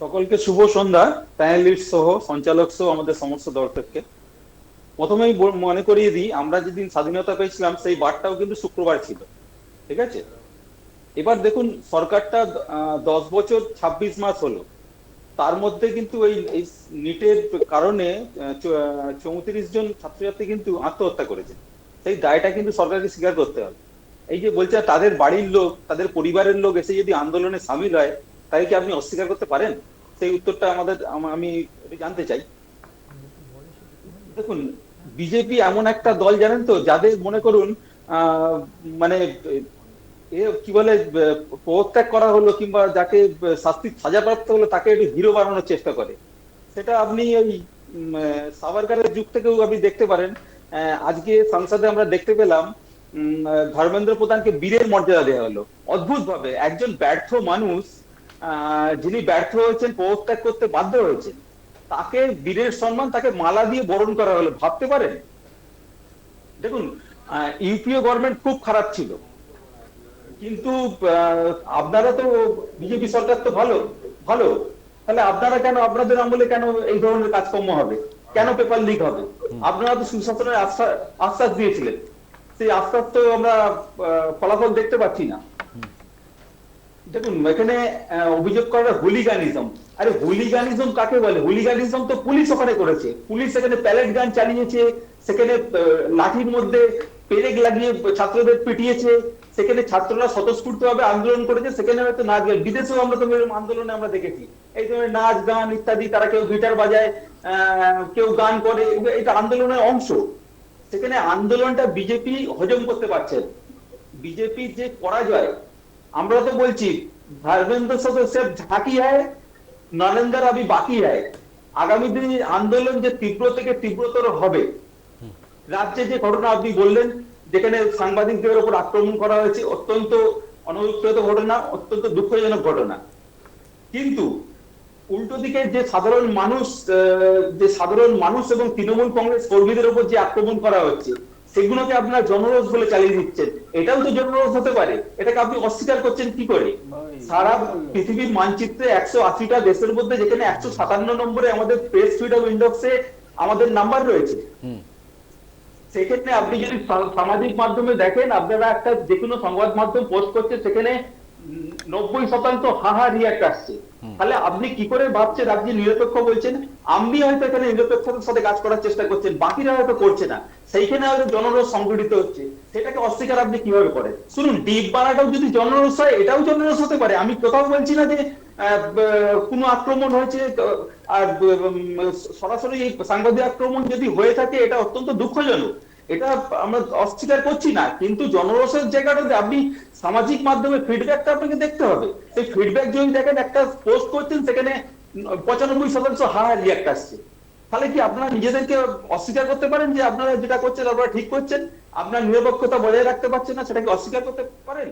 সকলকে শুভ সন্ধ্যা। প্যানেলিস্ট সহ সঞ্চালক সহ আমাদের সমস্ত দর্শককে প্রথমেই মনে করিয়ে দিই, আমরা যেদিন স্বাধীনতা পেয়েছিলাম সেই বারটাও কিন্তু শুক্রবার ছিল। ঠিক আছে। এবার দেখুন, সরকারটা 10 বছর 26 মাস হলো। তার মধ্যে কিন্তু এই নিটের কারণে 34 জন ছাত্রছাত্রী কিন্তু আত্মহত্যা করেছে। সেই দায়টা কিন্তু সরকারকে স্বীকার করতে হবে। এই যে বলছে তাদের বাড়ির লোক, তাদের পরিবারের লোক এসে যদি আন্দোলনে সামিল হয়, তাই কি আপনি অস্বীকার করতে পারেন? সেই উত্তরটা আমি একটু জানতে চাই। দেখুন, বিজেপি এমন একটা দল জানেন তো, যাদের মনে করুন মানে কি বলে, পদত্যাগ করা হলো কিংবা যাকে শাস্তি সাজাপ্রাপ্ত হলো তাকে একটু হিরো বানানোর চেষ্টা করে। সেটা আপনি ওই সাভারকারের যুগ থেকেও আপনি দেখতে পারেন। আজকে সংসদে আমরা দেখতে পেলাম ধর্মেন্দ্র প্রধানকে বীরের মর্যাদা দেওয়া হলো। অদ্ভুত ভাবে একজন ব্যর্থ মানুষ, যিনি ব্যর্থ হয়েছেন, পদত্যাগ করতে বাধ্য হয়েছেন, তাকে বীরের সম্মান, তাকে মালা দিয়ে বরণ করা হলো। ভাবতে পারেন? দেখুন, ইউপিএ গভর্নমেন্ট খুব খারাপ ছিল, কিন্তু আহ, আপনারা তো, বিজেপি সরকার তো ভালো ভালো। তাহলে আপনারা কেন, আপনাদের আমলে কেন এই ধরনের কাজকর্ম হবে? কেন পেপার লিক হবে? আপনারা তো সুশাসনের আশ্বাস আশ্বাস দিয়েছিলেন। সেই আশ্বাস তো আমরা ফলাফল দেখতে পাচ্ছি না। দেখুন, এখানে অভিযোগ করা হুলিগানিজম। আরে হুলিগানিজম কাকে বলে? হুলিগানিজম তো পুলিশ ওখানে করেছে। পুলিশ সেখানে প্যালেট গান চালিয়েছে, সেখানে লাঠির মধ্যে পেরেক লাগিয়ে ছাত্রদের পিটিয়েছে, সেখানে ছাত্ররা স্বতঃস্ফূর্ত ভাবে আন্দোলন করেছে, সেখানে হয়তো নাচ গান, বিদেশেও আমরা তো এরকম আন্দোলনে আমরা দেখেছি এই ধরনের নাচ গান ইত্যাদি। তারা কেউ গিটার বাজায়, কেউ গান করে, এটা আন্দোলনের অংশ। সেখানে আন্দোলনটা বিজেপি হজম করতে পারছে না। বিজেপির যে পরাজয়, আমরা তো বলছি ধর্মেন্দ্র সাথে সিर्फ ঝাঁকি है, নরেন্দ্র अभी বাকি है। আগামী দিনে আন্দোলন যে তীব্র থেকে তীব্রতর হবে। রাজ্যে যে ঘটনা আপনি বললেন, যেখানে সাংবাদিকদের উপর আক্রমণ করা হয়েছে, অত্যন্ত অনভিপ্রেত ঘটনা, অত্যন্ত দুঃখজনক ঘটনা। কিন্তু উল্টো দিকে যে সাধারণ মানুষ এবং তৃণমূল কংগ্রেস কর্মীদের উপর যে আক্রমণ করা হচ্ছে, সেগুলোকে আপনারা জনরোষ বলে চালিয়ে দিচ্ছেন। এটাও তো জনরোষ হতে পারে। এটাকে আপনি অস্বীকার করছেন কি করে? সারা পৃথিবীর মানচিত্রে 180টা দেশের মধ্যে যেখানে 157 নম্বরে আমাদের প্রেস ফ্রিডম ইন্ডেক্সে আমাদের নাম্বার রয়েছে, সেক্ষেত্রে আপনি যদি সামাজিক মাধ্যমে দেখেন, আপনারা একটা যে কোনো সংবাদ মাধ্যম পোস্ট করছে, সেখানে 90% হাহা রিয়াক্ট আসছে। তাহলে আপনি কি করে ভাবছেন আপনি নিরপেক্ষ বলছেন? আপনি হয়তো এখানে নিরপেক্ষতার সাথে কাজ করার চেষ্টা করছেন, বাকিরা হয়তো করছে না। সেইখানে হয়তো জনরোষ সংগঠিত হচ্ছে, সেটাকে অস্বীকার আপনি কিভাবে করেন? শুনুন, ডিপ বাড়াটাও যদি জনরোষ হয়, এটাও জনরোষ হতে পারে। আমি কোথাও বলছি না যে কোনো আক্রমণ হয়েছে। আর সরাসরি এই সাংবাদিক আক্রমণ যদি হয়ে থাকে, এটা অত্যন্ত দুঃখজনক। এটা আমরা অস্বীকার করছি না, কিন্তু জনরসের জায়গাটাতে আপনি সামাজিক মাধ্যমে ফিডব্যাকটা আপনাকে দেখতে হবে। সেই ফিডব্যাক যদি দেখেন, একটা পোস্ট করছেন, সেখানে 95% হা রিয়াক্ট আসছে, তাহলে কি আপনারা নিজেদেরকে অস্বীকার করতে পারেন যে আপনারা যেটা করছেন আপনারা ঠিক করছেন? আপনার নিরপেক্ষতা বজায় রাখতে পারছেন না, সেটাকে অস্বীকার করতে পারেন?